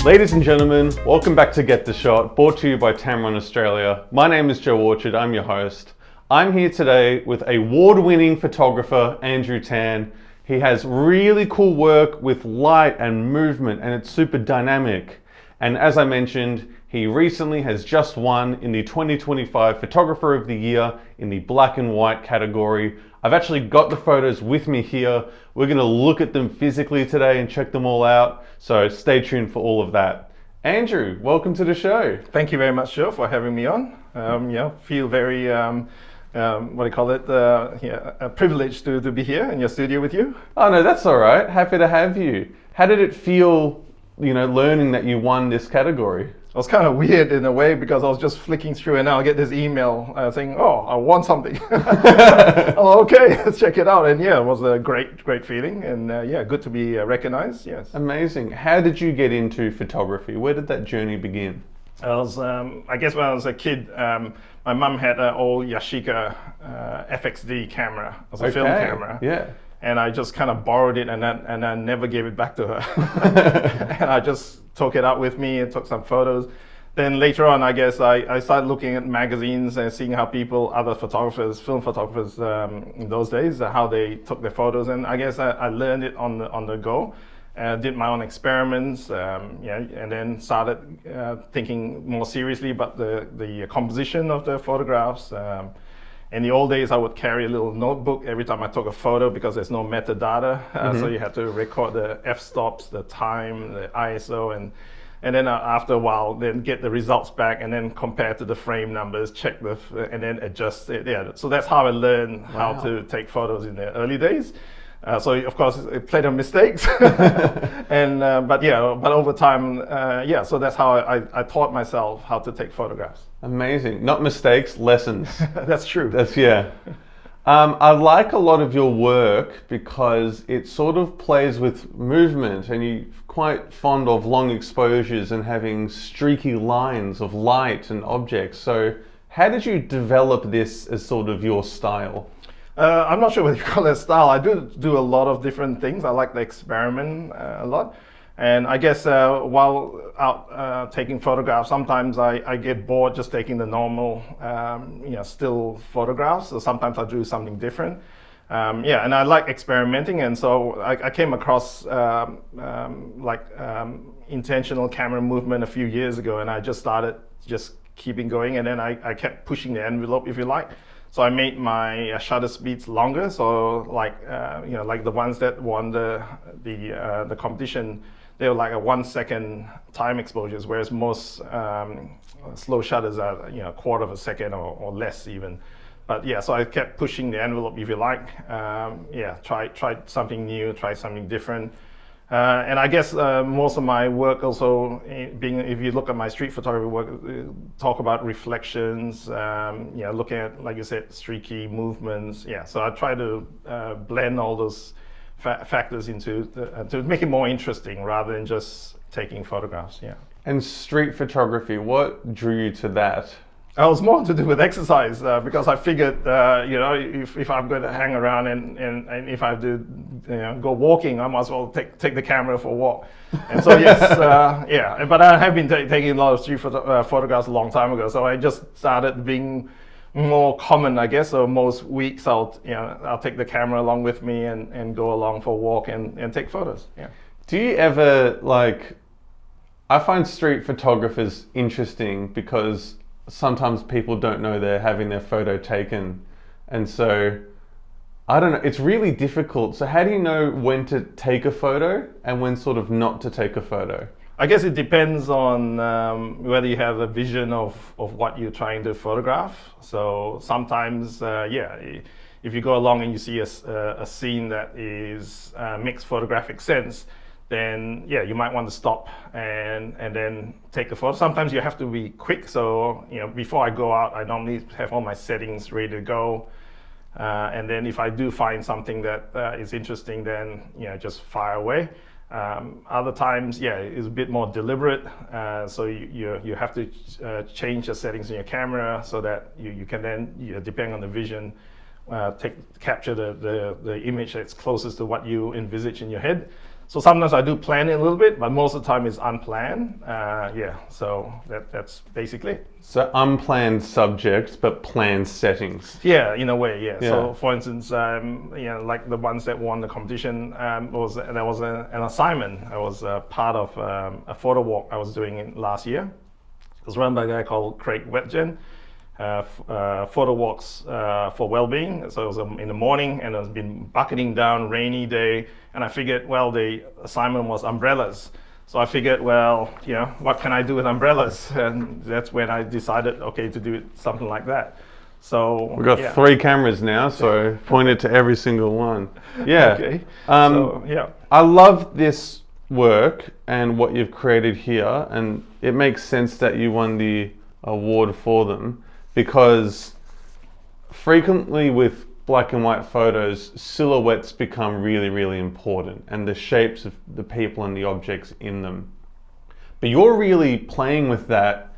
Ladies and gentlemen, welcome back to Get the Shot, brought to you by Tamron Australia. My name is Joe Orchard, I'm your host. I'm here today with award-winning photographer, Andrew Tan. He has really cool work with light and movement, and it's super dynamic. And as I mentioned, he recently has just won in the 2025 Photographer of the Year in the black and white category. I've actually got the photos with me here. We're gonna look at them physically today and check them all out. So stay tuned for all of that. Andrew, welcome to the show. Thank you very much, Joe, for having me on. Feel very, privileged to be here in your studio with you. Oh no, that's all right. Happy to have you. How did it feel, learning that you won this category? It was kind of weird in a way because I was just flicking through and now I get this email saying, "Oh, I won something." Oh, okay, let's check it out. And yeah, it was a great feeling, and good to be recognized. Yes. Amazing. How did you get into photography? Where did that journey begin? I was, I guess, when I was a kid, my mum had an old Yashica FXD camera. It was a film camera. Yeah. And I just kind of borrowed it and I never gave it back to her. And I just took it out with me and took some photos. Then later on, I guess I started looking at magazines and seeing how other photographers, film photographers in those days, how they took their photos. And I guess I learned it on the go. Did my own experiments, and then started thinking more seriously about the composition of the photographs. In the old days, I would carry a little notebook every time I took a photo because there's no metadata. So you had to record the f-stops, the time, the ISO, and then after a while, then get the results back and then compare to the frame numbers, check and then adjust it. Yeah, so that's how I learned how to take photos in the early days. So of course, plenty of mistakes, but over time, so that's how I taught myself how to take photographs. Amazing. Not mistakes, lessons. That's true. I like a lot of your work because it sort of plays with movement, and you're quite fond of long exposures and having streaky lines of light and objects. So how did you develop this as sort of your style? I'm not sure whether you call it style. I do a lot of different things. I like to experiment a lot. And I guess while out taking photographs, sometimes I get bored just taking the normal, still photographs. So sometimes I do something different. And I like experimenting. And so I came across intentional camera movement a few years ago, and I just started keeping going. And then I kept pushing the envelope, if you like. So I made my shutter speeds longer. So like the ones that won the competition, they were like a 1 second time exposures, whereas most slow shutters are a quarter of a second or less even. But yeah, so I kept pushing the envelope, if you like. Try something new, try something different. And I guess most of my work also, if you look at my street photography work, talk about reflections, looking at, like you said, streaky movements. Yeah, so I try to blend all those factors into to make it more interesting rather than just taking photographs. Yeah. And street photography, what drew you to that? It was more to do with exercise because I figured, if I'm going to hang around and if I have to, go walking, I might as well take the camera for a walk. And so yes, But I have been taking a lot of street photographs a long time ago. So I just started being more common, I guess. So most weeks I'll take the camera along with me and go along for a walk and take photos. Yeah. Do you ever I find street photographers interesting because sometimes people don't know they're having their photo taken, and so I don't know, it's really difficult. So how do you know when to take a photo and when sort of not to take a photo? I guess it depends on whether you have a vision of what you're trying to photograph. So sometimes if you go along and you see a scene that makes photographic sense, then you might want to stop and then take a photo. Sometimes you have to be quick. So before I go out, I normally have all my settings ready to go. And then if I do find something that is interesting, then just fire away. Other times, it's a bit more deliberate. So you have to change the settings in your camera so that you can then, depending on the vision, capture the image that's closest to what you envisage in your head. So sometimes I do plan it a little bit, but most of the time it's unplanned. So that's basically it. So unplanned subjects, but planned settings. Yeah, in a way, yeah. Yeah. So, for instance, like the ones that won the competition, there was an assignment. I was part of a photo walk I was doing last year. It was run by a guy called Craig Wetjen. Photo walks for well-being. So it was in the morning, and it's been bucketing down, rainy day, and I figured, well, the assignment was umbrellas. So I figured, well, what can I do with umbrellas? And that's when I decided, okay, to do something like that. So We've got 3 cameras now, so point it to every single one. Yeah. Okay. I love this work and what you've created here, and it makes sense that you won the award for them, because frequently with black and white photos, silhouettes become really, really important, and the shapes of the people and the objects in them. But you're really playing with that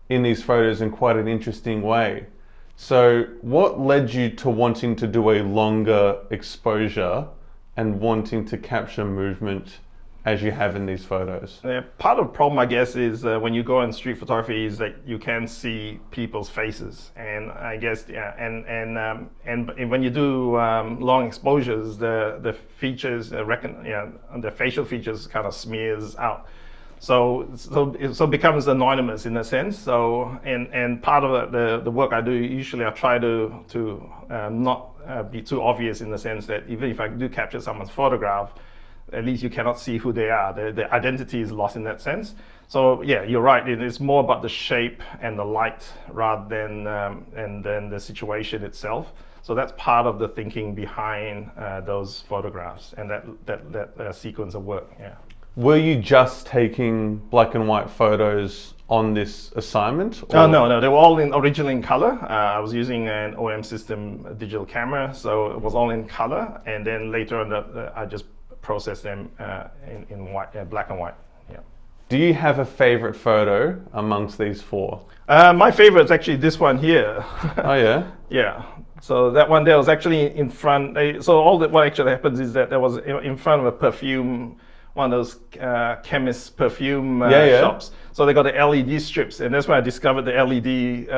in these photos in quite an interesting way. So what led you to wanting to do a longer exposure and wanting to capture movement as you have in these photos? Part of the problem, I guess, is when you go in street photography is that you can see people's faces, and I guess and when you do long exposures, the features, the facial features kind of smears out. So it becomes anonymous in a sense. So and part of the work I do, usually I try to not be too obvious in the sense that even if I do capture someone's photograph, at least you cannot see who they are. The identity is lost in that sense. So yeah, you're right. It's more about the shape and the light rather than and then the situation itself. So that's part of the thinking behind those photographs and that sequence of work. Yeah. Were you just taking black and white photos on this assignment? Oh, no, they were all originally in color. I was using an OM system digital camera, so it was all in color, and then later on I just processed them in white, black and white. Yeah. Do you have a favorite photo amongst these 4? My favorite is actually this one here. Oh yeah? Yeah. So that one there was actually in front. So what actually happens is that there was in front of a perfume, one of those chemist perfume shops. So they got the LED strips, and that's when I discovered the LED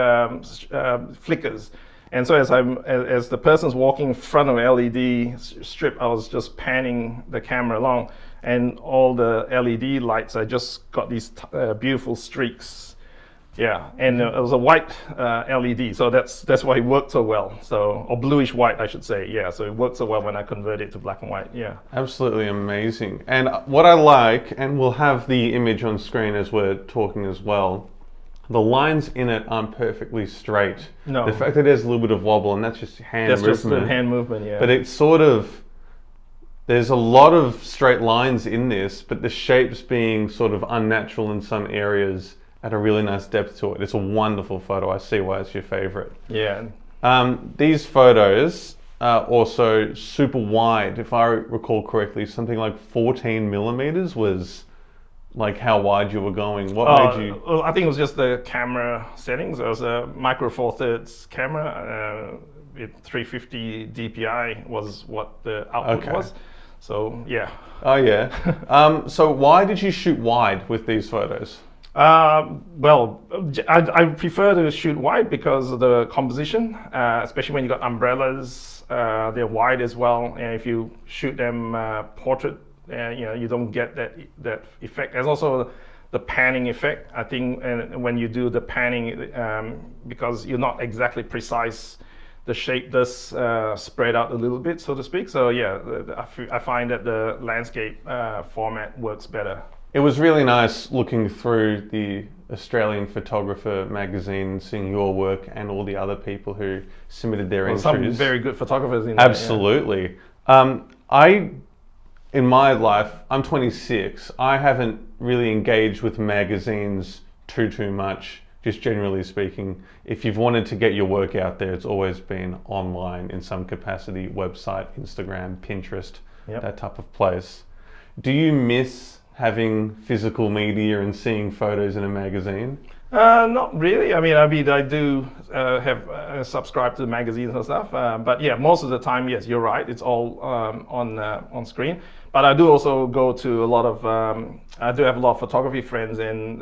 flickers. And so as the person's walking in front of LED strip, I was just panning the camera along, and all the LED lights, I just got these beautiful streaks. Yeah, and it was a white LED, so that's why it worked so well. So, or bluish white, I should say. Yeah, so it worked so well when I converted it to black and white. Yeah, absolutely amazing. And what I like, and we'll have the image on screen as we're talking as well, the lines in it aren't perfectly straight. No. The fact that there's a little bit of wobble, and that's just hand movement. That's just the hand movement, yeah. But it's sort of, there's a lot of straight lines in this, but the shapes being sort of unnatural in some areas add a really nice depth to it. It's a wonderful photo. I see why it's your favorite. Yeah. These photos are also super wide. If I recall correctly, something like 14 millimeters was like how wide you were going. What made you? Well, I think it was just the camera settings. It was a micro four thirds camera. With 350 DPI was what the output was. So yeah. Oh yeah. So why did you shoot wide with these photos? Well, I prefer to shoot wide because of the composition, especially when you got umbrellas. They're wide as well, and if you shoot them portrait, you don't get that effect. There's also the panning effect, I think, and when you do the panning, because you're not exactly precise, the shape does spread out a little bit, so to speak. So yeah, I find that the landscape format works better. It was really nice looking through the Australian Photographer magazine, seeing your work and all the other people who submitted their entries. Some very good photographers in there. Absolutely. Yeah. In my life, I'm 26. I haven't really engaged with magazines too much, just generally speaking. If you've wanted to get your work out there, it's always been online in some capacity, website, Instagram, Pinterest, that type of place. Do you miss having physical media and seeing photos in a magazine? Not really. I do have subscribed to magazines and stuff. But yeah, most of the time, yes, you're right. It's all on screen. But I do also go to a lot of. I do have a lot of photography friends, and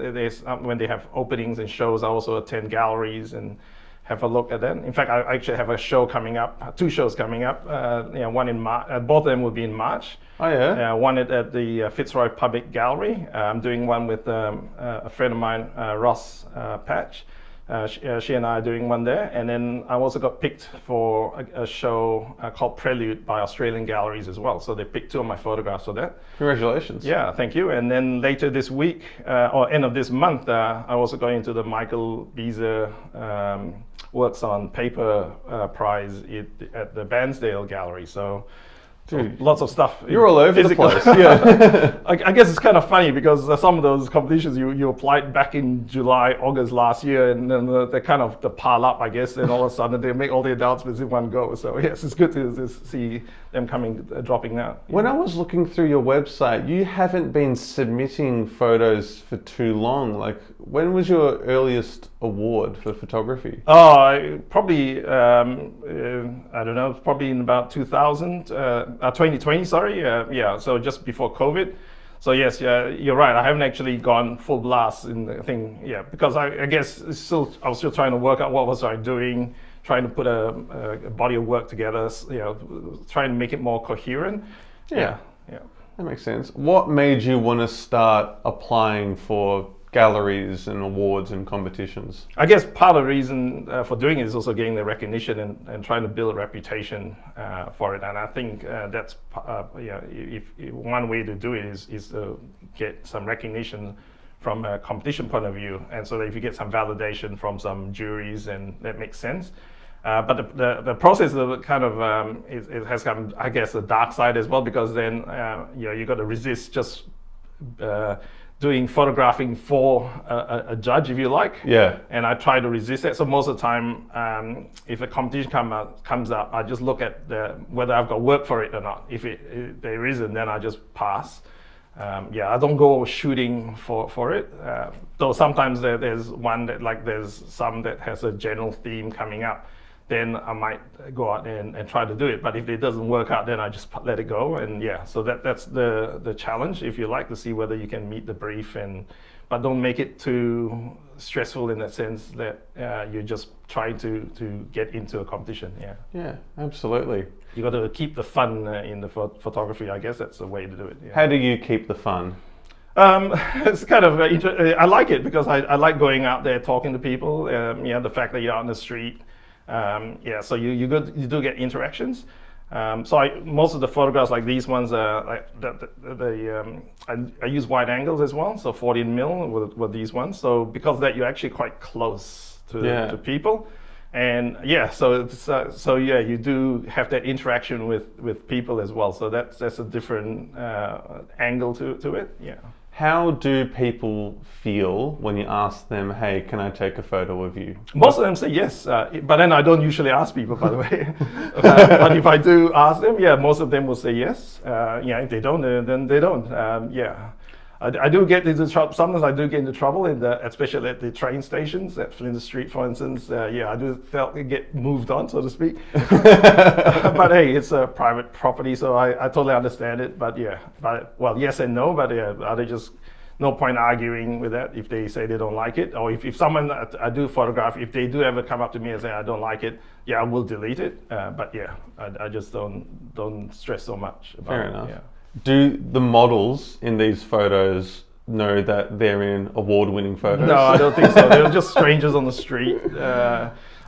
when they have openings and shows, I also attend galleries and have a look at that. In fact, I actually have a show coming up, two shows coming up. One in March. Both of them will be in March. Oh yeah. One at the Fitzroy Public Gallery. I'm doing one with a friend of mine, Ross Patch. She and I are doing one there, and then I also got picked for a show called Prelude by Australian galleries as well. So they picked two of my photographs for that. Congratulations. Yeah, thank you. And then later this week, or end of this month, I also going to the Michael Beazer Works on Paper Prize at the Bairnsdale Gallery. So. Dude, lots of stuff. You're all over the place. Yeah. I guess it's kind of funny because some of those competitions you applied back in July, August last year, and then they kind of pile up, I guess, and all of a sudden they make all the announcements in one go. So yes, it's good to see them dropping out. When I was looking through your website, you haven't been submitting photos for too long. Like, when was your earliest award for photography? Oh, probably, I don't know, probably in about 2020, sorry. Yeah, so just before COVID. So yes, you're right. I haven't actually gone full blast in the thing, because I guess I was still trying to work out what was I doing, trying to put a body of work together, trying to make it more coherent. Yeah. That makes sense. What made you want to start applying for galleries and awards and competitions? I guess part of the reason for doing it is also getting the recognition and trying to build a reputation for it. And I think that's if one way to do it is to get some recognition from a competition point of view, and so that if you get some validation from some juries, and that makes sense. But the process of kind of it has come, I guess, the dark side as well, because then you got to resist just doing photographing for a judge, if you like. Yeah. And I try to resist that. So most of the time, if a competition comes up, I just look at whether I've got work for it or not. If there isn't, then I just pass. I don't go shooting for it. Though sometimes there's one there's some that has a general theme coming up. Then I might go out and try to do it. But if it doesn't work out, then I just let it go. And so that's the challenge, if you like, to see whether you can meet the brief, but don't make it too stressful in that sense that you're just trying to get into a competition. Yeah, absolutely. You got to keep the fun in the photography. I guess that's the way to do it. How do you keep the fun? It's kind of I like it because I like going out there talking to people. The fact that you're out in the street. So you do get interactions. Most of the photographs like these ones, I use wide angles as well, so 14mm with these ones. So because of that, you're actually quite close to people, and you do have that interaction with people as well. So that's a different angle to it. Yeah. How do people feel when you ask them, hey, can I take a photo of you? Most of them say yes, but then I don't usually ask people, by the way. But if I do ask them, most of them will say yes. If they don't, then they don't. I do get into trouble. Sometimes I do get into trouble, especially at the train stations, at Flinders Street, for instance. I do get moved on, so to speak. But hey, it's a private property, so I totally understand it. But yes and no. But they just no point arguing with that if they say they don't like it, or if someone I do photograph, if they do ever come up to me and say I don't like it, I will delete it. I just don't stress so much about Fair it. enough. Do the models in these photos know that they're in award-winning photos? No, I don't think so. They were just strangers on the street.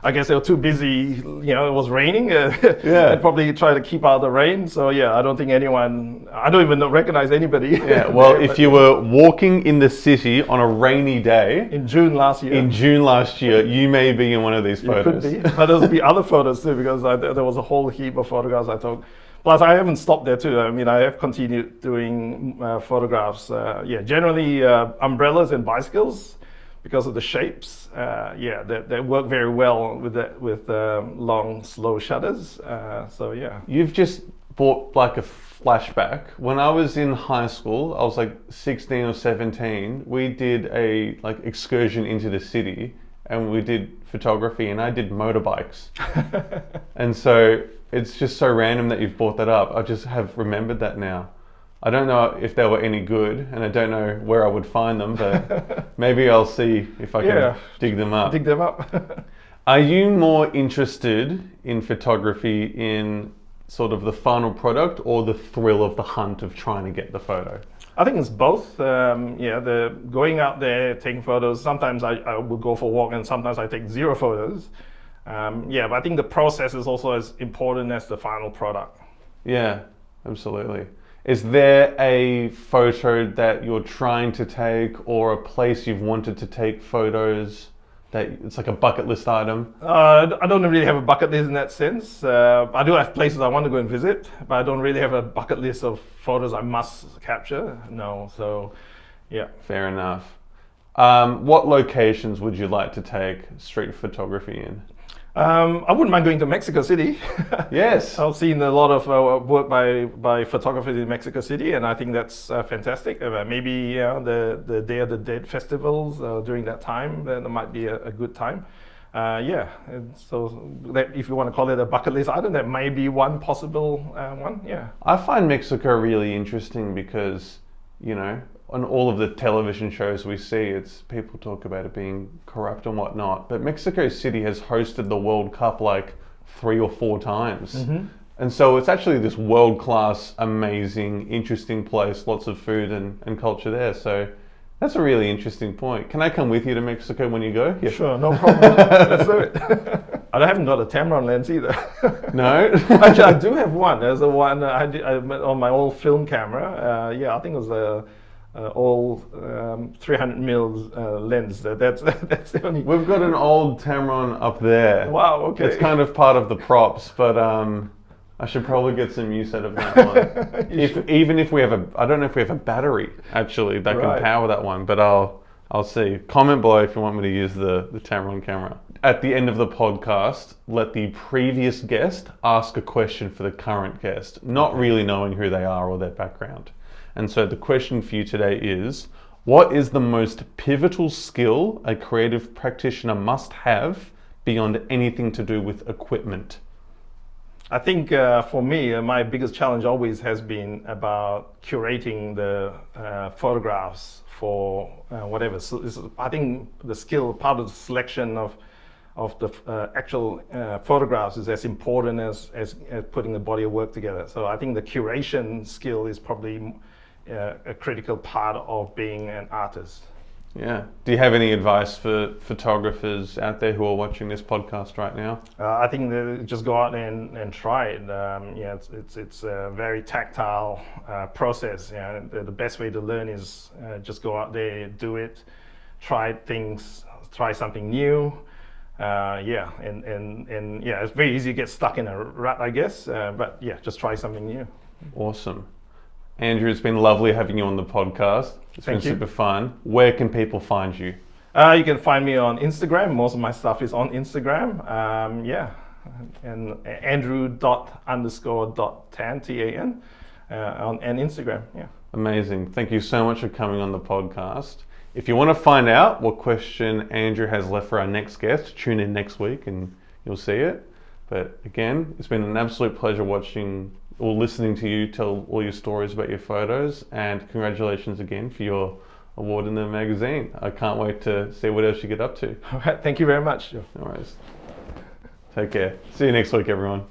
I guess they were too busy. It was raining. They'd probably try to keep out the rain. So I don't think anyone. I don't even recognize anybody. Yeah. Well, if you were walking in the city on a rainy day in June last year, you may be in one of these photos. Could be. But there'll be other photos too, because there was a whole heap of photographs I took. Plus, I haven't stopped there too. I have continued doing photographs. Generally umbrellas and bicycles, because of the shapes. They work very well with long, slow shutters. You've just brought like a flashback. When I was in high school, I was like 16 or 17. We did a like excursion into the city, and we did photography, and I did motorbikes. And so it's just so random that you've brought that up. I just have remembered that now. I don't know if they were any good, and I don't know where I would find them, but maybe I'll see if I can dig them up. Dig them up. Are you more interested in photography in sort of the final product or the thrill of the hunt of trying to get the photo? I think it's both. The going out there, taking photos. Sometimes I would go for a walk, and sometimes I take 0 photos. But I think the process is also as important as the final product. Yeah, absolutely. Is there a photo that you're trying to take, or a place you've wanted to take photos that it's like a bucket list item? I don't really have a bucket list in that sense. I do have places I want to go and visit, but I don't really have a bucket list of photos I must capture. No, so yeah. Fair enough. What locations would you like to take street photography in? I wouldn't mind going to Mexico City. Yes. I've seen a lot of work by photographers in Mexico City, and I think that's fantastic. Maybe the Day of the Dead festivals during that time, then it might be a good time. And so that, if you want to call it a bucket list item, that may be one possible one. Yeah. I find Mexico really interesting because, you know, on all of the television shows we see, it's people talk about it being corrupt and whatnot. But Mexico City has hosted the World Cup like 3 or 4 times. Mm-hmm. And so it's actually this world-class, amazing, interesting place, lots of food and culture there. So that's a really interesting point. Can I come with you to Mexico when you go? Yeah. Sure, no problem. Let's do it. I haven't got a Tamron lens either. No? Actually, I do have one. There's a one I on my old film camera. I think it was a old 300 mils lens. That's the only. We've got an old Tamron up there. Wow. Okay. It's kind of part of the props, but I should probably get some use out of that one. Even if we have I don't know if we have a battery actually that can power that one, but I'll see. Comment below if you want me to use the Tamron camera. At the end of the podcast, let the previous guest ask a question for the current guest, not really knowing who they are or their background. And so the question for you today is, what is the most pivotal skill a creative practitioner must have beyond anything to do with equipment? I think for me, my biggest challenge always has been about curating the photographs for whatever. So I think the skill, part of the selection of the actual photographs is as important as putting the body of work together. So I think the curation skill is probably a critical part of being an artist. Yeah. Do you have any advice for photographers out there who are watching this podcast right now? I think that just go out and try it. It's a very tactile process. The best way to learn is just go out there, do it, try things, try something new. It's very easy to get stuck in a rut, I guess. But just try something new. Awesome. Andrew, it's been lovely having you on the podcast. It's been super fun. Where can people find you? You can find me on Instagram. Most of my stuff is on Instagram. And andrew._.tan, T-A-N, on Instagram. Yeah. Amazing. Thank you so much for coming on the podcast. If you want to find out what question Andrew has left for our next guest, tune in next week and you'll see it. But again, it's been an absolute pleasure watching or listening to you tell all your stories about your photos, and congratulations again for your award in the magazine. I can't wait to see what else you get up to. All right, thank you very much. No worries. Take care. See you next week, everyone.